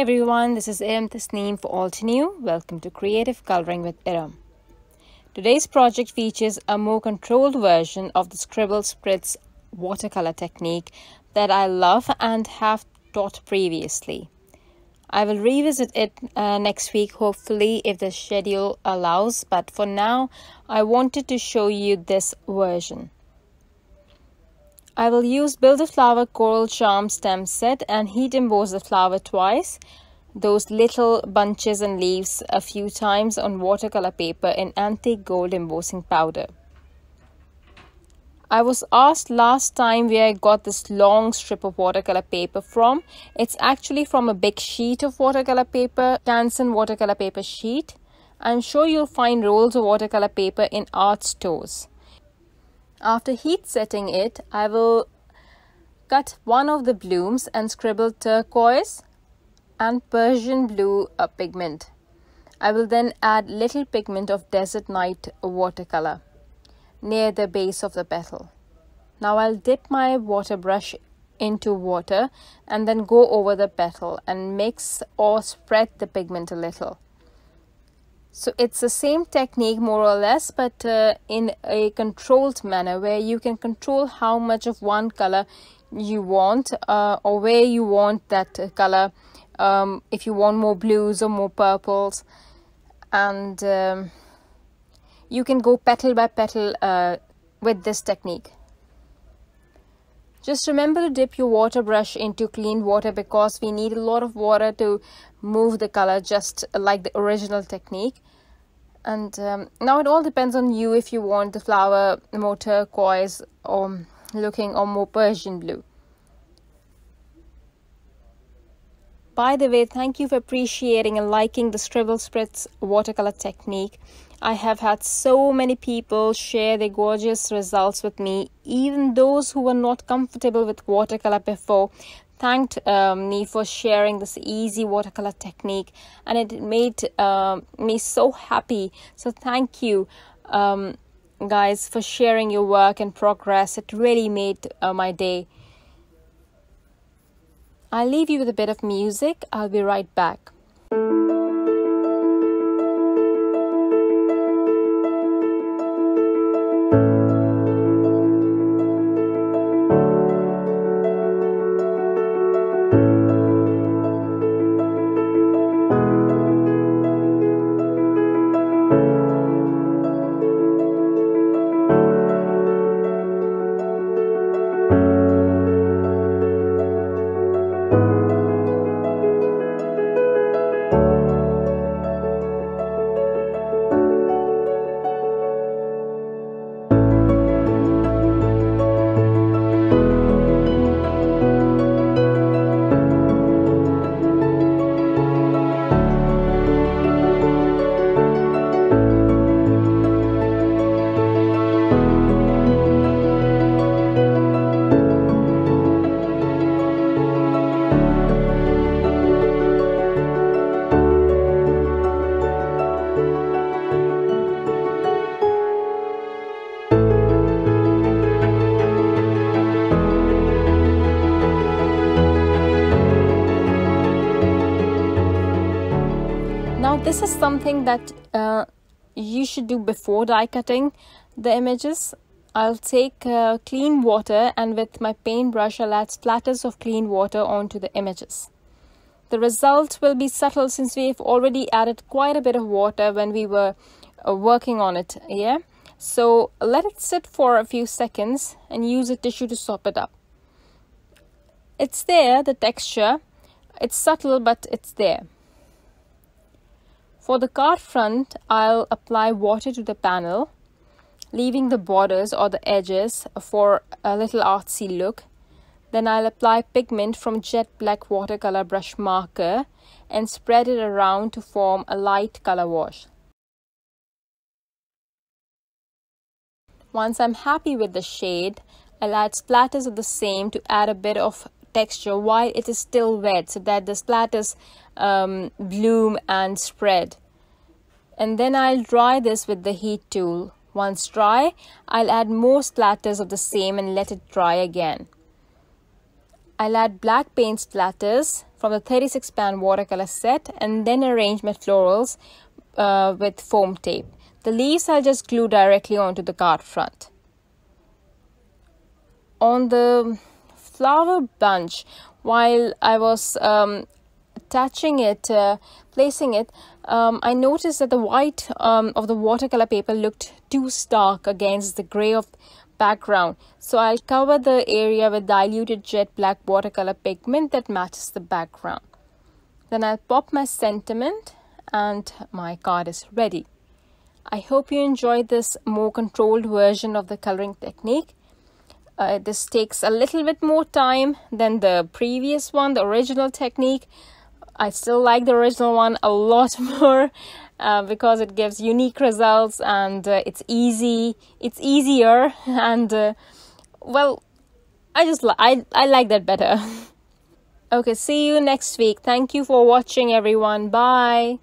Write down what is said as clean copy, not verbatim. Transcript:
everyone, this is Erum Tasneem for All to New. Welcome to Creative Coloring with Erum. Today's project features a more controlled version of the Scribble Spritz watercolor technique that I love and have taught previously. I will revisit it next week, hopefully, if the schedule allows, but for now, I wanted to show you this version. I will use Build a Flower Coral Charm stem set and heat emboss the flower twice, those little bunches and leaves a few times on watercolor paper in antique gold embossing powder. I was asked last time where I got this long strip of watercolor paper from. It's actually from a big sheet of watercolor paper, Canson watercolor paper sheet. I'm sure you'll find rolls of watercolor paper in art stores. After heat setting it, I will cut one of the blooms and scribble turquoise and Persian blue pigment. I will then add little pigment of Desert Night watercolor near the base of the petal. Now I'll dip my water brush into water and then go over the petal and mix or spread the pigment a little. So it's the same technique more or less, but in a controlled manner where you can control how much of one color you want or where you want that color, if you want more blues or more purples, and you can go petal by petal with this technique. Just remember to dip your water brush into clean water because we need a lot of water to move the color just like the original technique. And now it all depends on you if you want the flower more turquoise or looking or more Persian blue. By the way, thank you for appreciating and liking the Scribble Spritz watercolor technique. I have had so many people share their gorgeous results with me. Even those who were not comfortable with watercolor before thanked me for sharing this easy watercolor technique, and it made me so happy. So thank you guys for sharing your work and progress. It really made my day. I'll leave you with a bit of music. I'll be right back. Now this is something that you should do before die cutting the images. I'll take clean water and with my paintbrush I'll add splatters of clean water onto the images. The result will be subtle since we've already added quite a bit of water when we were working on it, yeah? So let it sit for a few seconds and use a tissue to sop it up. It's there, the texture. It's subtle, but it's there. For the card front, I'll apply water to the panel, leaving the borders or the edges for a little artsy look. Then I'll apply pigment from jet black watercolor brush marker and spread it around to form a light color wash. Once I'm happy with the shade, I'll add splatters of the same to add a bit of texture while it is still wet so that the splatters bloom and spread. And then I'll dry this with the heat tool. Once dry, I'll add more splatters of the same and let it dry again. I'll add black paint splatters from the 36 pan watercolor set and then arrange my florals with foam tape. The leaves I'll just glue directly onto the card front. On the flower bunch, while I was attaching it, placing it, I noticed that the white of the watercolor paper looked too stark against the grey of background. So I'll cover the area with diluted jet black watercolor pigment that matches the background. Then I'll pop my sentiment and my card is ready. I hope you enjoyed this more controlled version of the coloring technique. This takes a little bit more time than the previous one, the original technique. I still like the original one a lot more because it gives unique results and it's easier and well, I like that better. Okay, see you next week. Thank you for watching, everyone. Bye.